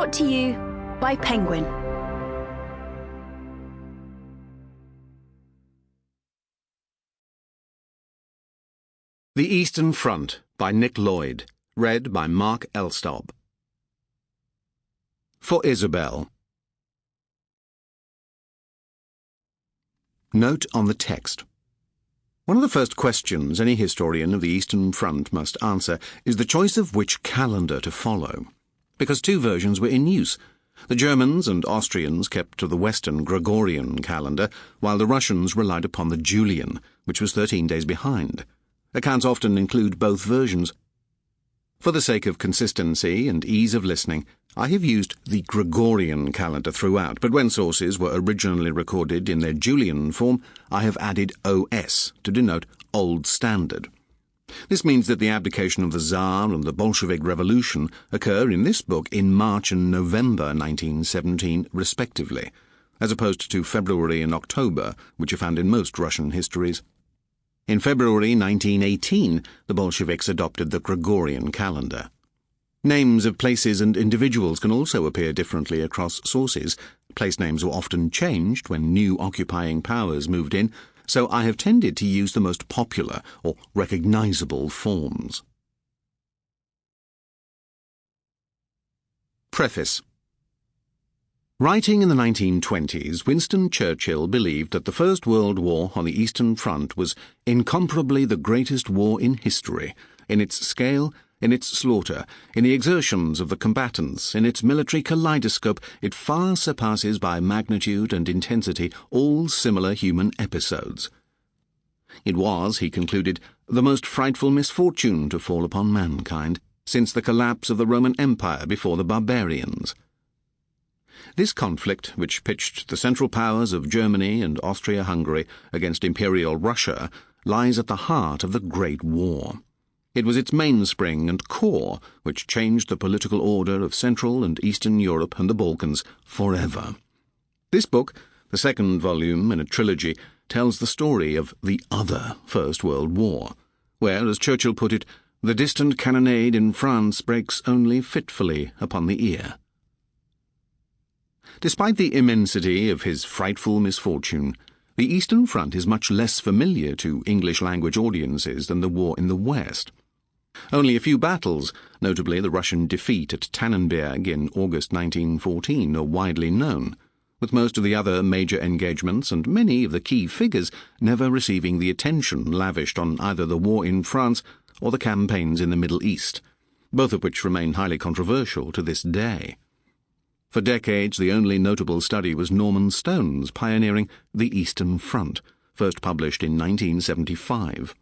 Brought to you by Penguin. The Eastern Front by Nick Lloyd, read by Mark Elstob. For Isabel. Note on the text. One of the first questions any historian of the Eastern Front must answer is the choice of which calendar to follow, because two versions were in use. The Germans and Austrians kept to the Western Gregorian calendar, while the Russians relied upon the Julian, which was 13 days behind. Accounts often include both versions. For the sake of consistency and ease of listening, I have used the Gregorian calendar throughout, but when sources were originally recorded in their Julian form, I have added OS to denote Old Standard. This means that the abdication of the Tsar and the Bolshevik Revolution occur in this book in March and November 1917, respectively, as opposed to February and October, which are found in most Russian histories. In February 1918, the Bolsheviks adopted the Gregorian calendar. Names of places and individuals can also appear differently across sources. Place names were often changed when new occupying powers moved in, so I have tended to use the most popular or recognizable forms. Preface. Writing in the 1920s, Winston Churchill believed that the First World War on the Eastern Front was incomparably the greatest war in history, in its scale, in its slaughter, in the exertions of the combatants, in its military kaleidoscope. It far surpasses by magnitude and intensity all similar human episodes. It was, he concluded, the most frightful misfortune to fall upon mankind since the collapse of the Roman Empire before the barbarians. This conflict, which pitched the Central Powers of Germany and Austria-Hungary against Imperial Russia, lies at the heart of the Great War. It was its mainspring and core which changed the political order of Central and Eastern Europe and the Balkans forever. This book, the second volume in a trilogy, tells the story of the other First World War, where, as Churchill put it, the distant cannonade in France breaks only fitfully upon the ear. Despite the immensity of his frightful misfortune, the Eastern Front is much less familiar to English-language audiences than the war in the West. Only a few battles, notably the Russian defeat at Tannenberg in August 1914, are widely known, with most of the other major engagements and many of the key figures never receiving the attention lavished on either the war in France or the campaigns in the Middle East, both of which remain highly controversial to this day. For decades, the only notable study was Norman Stone's pioneering The Eastern Front, first published in 1975.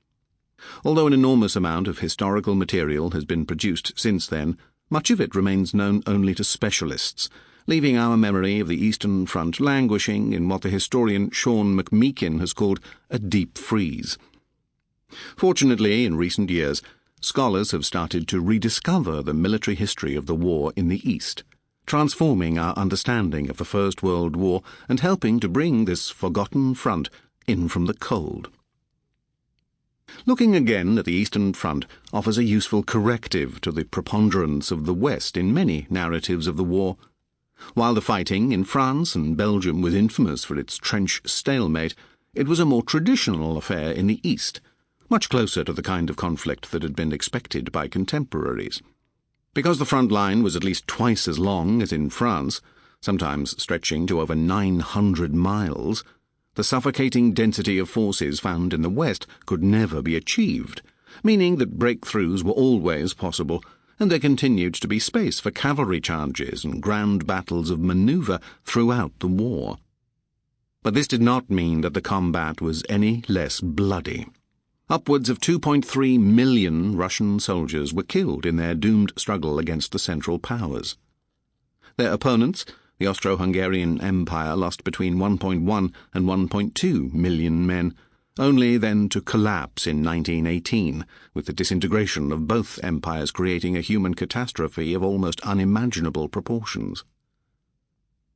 Although an enormous amount of historical material has been produced since then, much of it remains known only to specialists, leaving our memory of the Eastern Front languishing in what the historian Sean McMeekin has called a deep freeze. Fortunately, in recent years, scholars have started to rediscover the military history of the war in the East, transforming our understanding of the First World War and helping to bring this forgotten front in from the cold. Looking again at the Eastern Front offers a useful corrective to the preponderance of the West in many narratives of the war. While the fighting in France and Belgium was infamous for its trench stalemate, it was a more traditional affair in the East, much closer to the kind of conflict that had been expected by contemporaries. Because the front line was at least twice as long as in France, sometimes stretching to over 900 miles, the suffocating density of forces found in the West could never be achieved, meaning that breakthroughs were always possible, and there continued to be space for cavalry charges and grand battles of manoeuvre throughout the war. But this did not mean that the combat was any less bloody. Upwards of 2.3 million Russian soldiers were killed in their doomed struggle against the Central Powers. Their opponents, the Austro-Hungarian Empire, lost between 1.1 and 1.2 million men, only then to collapse in 1918, with the disintegration of both empires creating a human catastrophe of almost unimaginable proportions.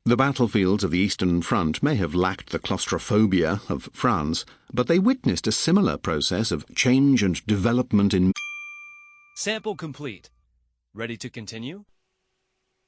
The battlefields of the Eastern Front may have lacked the claustrophobia of France, but they witnessed a similar process of change and development in... Sample complete. Ready to continue?